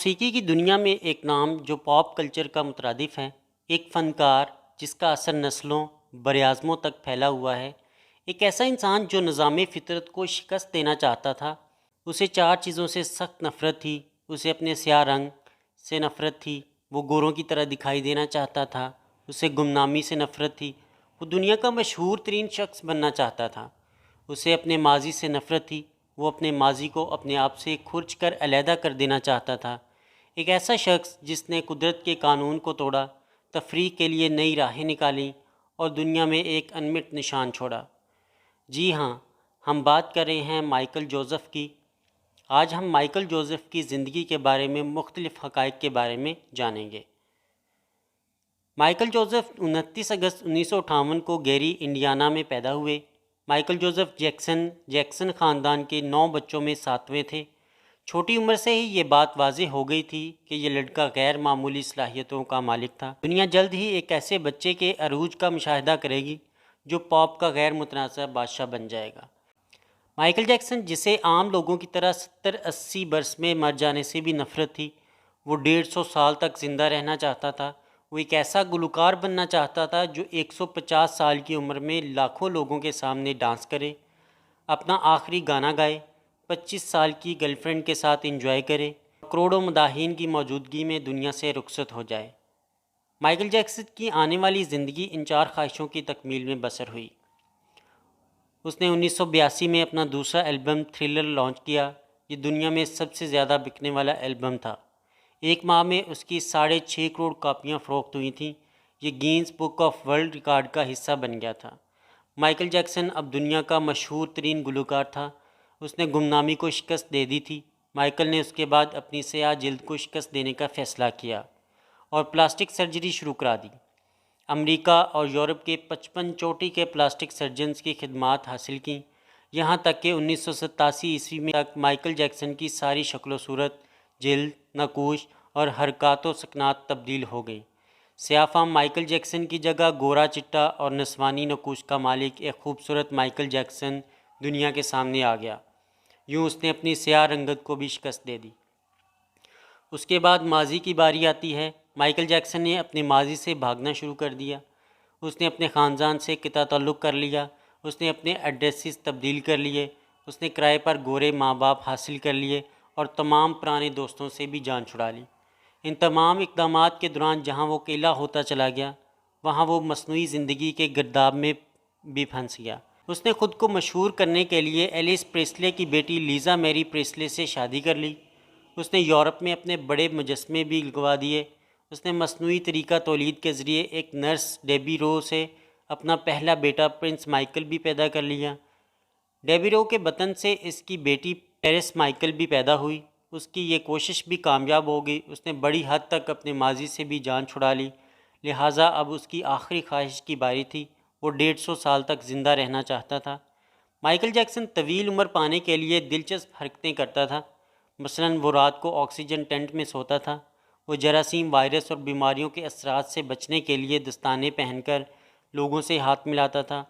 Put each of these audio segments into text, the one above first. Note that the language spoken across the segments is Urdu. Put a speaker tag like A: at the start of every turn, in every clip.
A: موسیقی کی دنیا میں ایک نام جو پاپ کلچر کا مترادف ہے، ایک فنکار جس کا اثر نسلوں براعظموں تک پھیلا ہوا ہے، ایک ایسا انسان جو نظام فطرت کو شکست دینا چاہتا تھا۔ اسے چار چیزوں سے سخت نفرت تھی۔ اسے اپنے سیاہ رنگ سے نفرت تھی، وہ گوروں کی طرح دکھائی دینا چاہتا تھا۔ اسے گمنامی سے نفرت تھی، وہ دنیا کا مشہور ترین شخص بننا چاہتا تھا۔ اسے اپنے ماضی سے نفرت تھی، وہ اپنے ماضی کو اپنے آپ سے کھرچ کر علیحدہ کر دینا چاہتا تھا۔ ایک ایسا شخص جس نے قدرت کے قانون کو توڑا، تفریح کے لیے نئی راہیں نکالیں اور دنیا میں ایک انمٹ نشان چھوڑا۔ جی ہاں، ہم بات کر رہے ہیں مائیکل جوزف کی۔ آج ہم مائیکل جوزف کی زندگی کے بارے میں مختلف حقائق کے بارے میں جانیں گے۔ مائیکل جوزف 29 اگست 1958 کو گیری، انڈیانا میں پیدا ہوئے۔ مائیکل جوزف جیکسن خاندان کے 9 بچوں میں 7ویں تھے۔ چھوٹی عمر سے ہی یہ بات واضح ہو گئی تھی کہ یہ لڑکا غیر معمولی صلاحیتوں کا مالک تھا۔ دنیا جلد ہی ایک ایسے بچے کے عروج کا مشاہدہ کرے گی جو پاپ کا غیر متنازع بادشاہ بن جائے گا۔ مائیکل جیکسن، جسے عام لوگوں کی طرح 70-80 برس میں مر جانے سے بھی نفرت تھی، وہ 150 سال تک زندہ رہنا چاہتا تھا۔ وہ ایک ایسا گلوکار بننا چاہتا تھا جو 150 سال کی عمر میں لاکھوں لوگوں کے سامنے ڈانس کرے، اپنا آخری گانا گائے، 25 سال کی گرل فرینڈ کے ساتھ انجوائے کرے، کروڑوں مداحین کی موجودگی میں دنیا سے رخصت ہو جائے۔ مائیکل جیکسن کی آنے والی زندگی ان 4 خواہشوں کی تکمیل میں بسر ہوئی۔ اس نے 1982 میں اپنا دوسرا البم تھرلر لانچ کیا۔ یہ دنیا میں سب سے زیادہ بکنے والا البم تھا۔ ایک ماہ میں اس کی 6.5 کروڑ کاپیاں فروخت ہوئی تھیں۔ یہ gains book of world record کا حصہ بن گیا تھا۔ مائیکل جیکسن اب دنیا کا مشہور ترین گلوکار تھا۔ اس نے گمنامی کو شکست دے دی تھی۔ مائیکل نے اس کے بعد اپنی سیاہ جلد کو شکست دینے کا فیصلہ کیا اور پلاسٹک سرجری شروع کرا دی۔ امریکہ اور یورپ کے 55 چوٹی کے پلاسٹک سرجنز کی خدمات حاصل کیں، یہاں تک کہ 1987 عیسوی میں تک مائیکل جیکسن کی ساری شکل و صورت، جلد، نقوش اور حرکات و سکنات تبدیل ہو گئیں۔ سیاہ فام مائیکل جیکسن کی جگہ گورا چٹا اور نسوانی نقوش کا مالک ایک خوبصورت مائیکل جیکسن دنیا کے سامنے آ گیا۔ یوں اس نے اپنی سیاہ رنگت کو بھی شکست دے دی۔ اس کے بعد ماضی کی باری آتی ہے۔ مائیکل جیکسن نے اپنے ماضی سے بھاگنا شروع کر دیا۔ اس نے اپنے خاندان سے قطع تعلق کر لیا۔ اس نے اپنے ایڈریسز تبدیل کر لیے۔ اس نے کرائے پر گورے ماں باپ حاصل کر لیے اور تمام پرانے دوستوں سے بھی جان چھڑا لی۔ ان تمام اقدامات کے دوران جہاں وہ اکیلا ہوتا چلا گیا، وہاں وہ مصنوعی زندگی کے گرداب میں بھی پھنس گیا۔ اس نے خود کو مشہور کرنے کے لیے ایلس پریسلے کی بیٹی لیزا میری پریسلے سے شادی کر لی۔ اس نے یورپ میں اپنے بڑے مجسمے بھی لگوا دیے۔ اس نے مصنوعی طریقہ تولید کے ذریعے ایک نرس ڈیبی رو سے اپنا پہلا بیٹا پرنس مائیکل بھی پیدا کر لیا۔ ڈیبی رو کے بطن سے اس کی بیٹی پیرس مائیکل بھی پیدا ہوئی۔ اس کی یہ کوشش بھی کامیاب ہو گئی۔ اس نے بڑی حد تک اپنے ماضی سے بھی جان چھڑا لی، لہٰذا اب اس کی آخری خواہش کی باری تھی۔ وہ 150 سال تک زندہ رہنا چاہتا تھا۔ مائیکل جیکسن طویل عمر پانے کے لیے دلچسپ حرکتیں کرتا تھا۔ مثلاً وہ رات کو آکسیجن ٹینٹ میں سوتا تھا۔ وہ جراثیم، وائرس اور بیماریوں کے اثرات سے بچنے کے لیے دستانے پہن کر لوگوں سے ہاتھ ملاتا تھا۔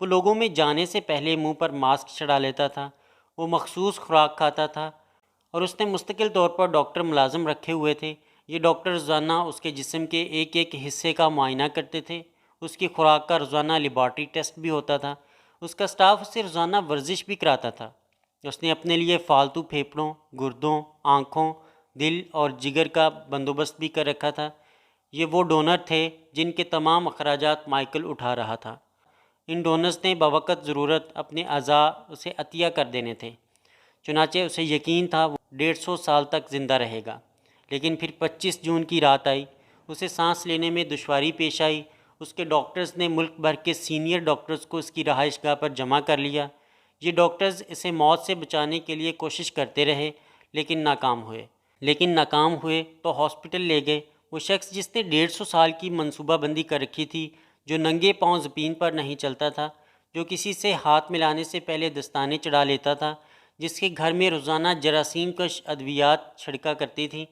A: وہ لوگوں میں جانے سے پہلے منہ پر ماسک چڑھا لیتا تھا۔ وہ مخصوص خوراک کھاتا تھا اور اس نے مستقل طور پر ڈاکٹر ملازم رکھے ہوئے تھے۔ یہ ڈاکٹر روزانہ اس کے جسم کے ایک ایک حصے کا معائنہ کرتے تھے۔ اس کی خوراک کا روزانہ لیبارٹری ٹیسٹ بھی ہوتا تھا۔ اس کا اسٹاف اسے روزانہ ورزش بھی کراتا تھا۔ اس نے اپنے لیے فالتو پھیپھڑوں، گردوں، آنکھوں، دل اور جگر کا بندوبست بھی کر رکھا تھا۔ یہ وہ ڈونر تھے جن کے تمام اخراجات مائیکل اٹھا رہا تھا۔ ان ڈونرز نے بوقت ضرورت اپنے اعضاء اسے عطیہ کر دینے تھے، چنانچہ اسے یقین تھا وہ 150 سال تک زندہ رہے گا۔ لیکن پھر 25 جون کی رات آئی۔ اسے سانس لینے میں دشواری پیش آئی۔ اس کے ڈاکٹرز نے ملک بھر کے سینئر ڈاکٹرز کو اس کی رہائش گاہ پر جمع کر لیا۔ یہ ڈاکٹرز اسے موت سے بچانے کے لیے کوشش کرتے رہے، لیکن ناکام ہوئے تو ہاسپٹل لے گئے۔ وہ شخص جس نے 150 سال کی منصوبہ بندی کر رکھی تھی، جو ننگے پاؤں زمین پر نہیں چلتا تھا، جو کسی سے ہاتھ ملانے سے پہلے دستانے چڑھا لیتا تھا، جس کے گھر میں روزانہ جراثیم کش ادویات چھڑکا کرتی تھیں،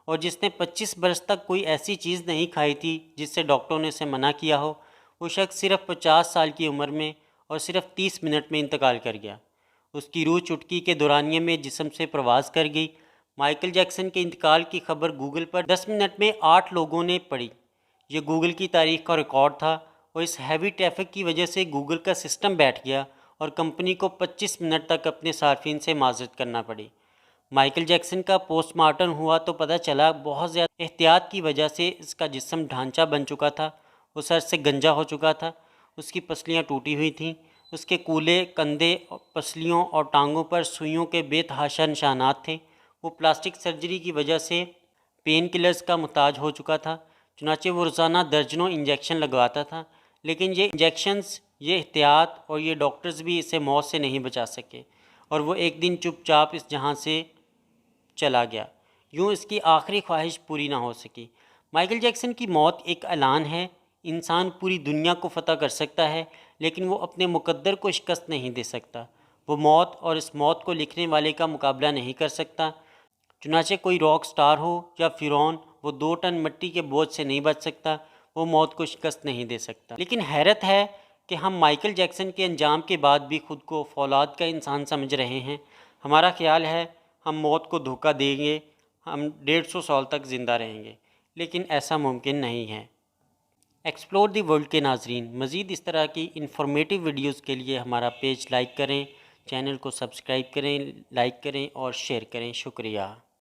A: اور جس نے 25 برس تک کوئی ایسی چیز نہیں کھائی تھی جس سے ڈاکٹروں نے اسے منع کیا ہو، وہ شخص صرف 50 سال کی عمر میں اور صرف 30 منٹ میں انتقال کر گیا۔ اس کی روح چٹکی کے دورانیے میں جسم سے پرواز کر گئی۔ مائیکل جیکسن کے انتقال کی خبر گوگل پر 10 منٹ میں 8 لوگوں نے پڑھی۔ یہ گوگل کی تاریخ کا ریکارڈ تھا اور اس ہیوی ٹریفک کی وجہ سے گوگل کا سسٹم بیٹھ گیا اور کمپنی کو 25 منٹ تک اپنے صارفین سے معذرت کرنا پڑی۔ مائیکل جیکسن کا پوسٹ مارٹم ہوا تو پتہ چلا بہت زیادہ احتیاط کی وجہ سے اس کا جسم ڈھانچہ بن چکا تھا، وہ سر سے گنجا ہو چکا تھا، اس کی پسلیاں ٹوٹی ہوئی تھیں، اس کے کولے، کندھے، پسلیوں اور ٹانگوں پر سوئیوں کے بے تحاشا نشانات تھے۔ وہ پلاسٹک سرجری کی وجہ سے پین کلرز کا محتاج ہو چکا تھا، چنانچہ وہ روزانہ درجنوں انجیکشن لگواتا تھا، لیکن یہ انجیکشنز، یہ احتیاط اور یہ ڈاکٹرز بھی اسے موت سے نہیں بچا سکے، اور وہ ایک دن چپ چاپ اس جہاں سے چلا گیا۔ یوں اس کی آخری خواہش پوری نہ ہو سکی۔ مائیکل جیکسن کی موت ایک اعلان ہے۔ انسان پوری دنیا کو فتح کر سکتا ہے لیکن وہ اپنے مقدر کو شکست نہیں دے سکتا۔ وہ موت اور اس موت کو لکھنے والے کا مقابلہ نہیں کر سکتا۔ چنانچہ کوئی راک سٹار ہو یا فرعون، وہ 2 ٹن مٹی کے بوجھ سے نہیں بچ سکتا، وہ موت کو شکست نہیں دے سکتا۔ لیکن حیرت ہے کہ ہم مائیکل جیکسن کے انجام کے بعد بھی خود کو فولاد کا انسان سمجھ رہے ہیں۔ ہمارا خیال ہے ہم موت کو دھوکہ دیں گے، ہم 150 سال تک زندہ رہیں گے، لیکن ایسا ممکن نہیں ہے۔ ایکسپلور دی ورلڈ کے ناظرین، مزید اس طرح کی انفارمیٹیو ویڈیوز کے لیے ہمارا پیج لائک کریں، چینل کو سبسکرائب کریں، لائک کریں اور شیئر کریں۔ شکریہ۔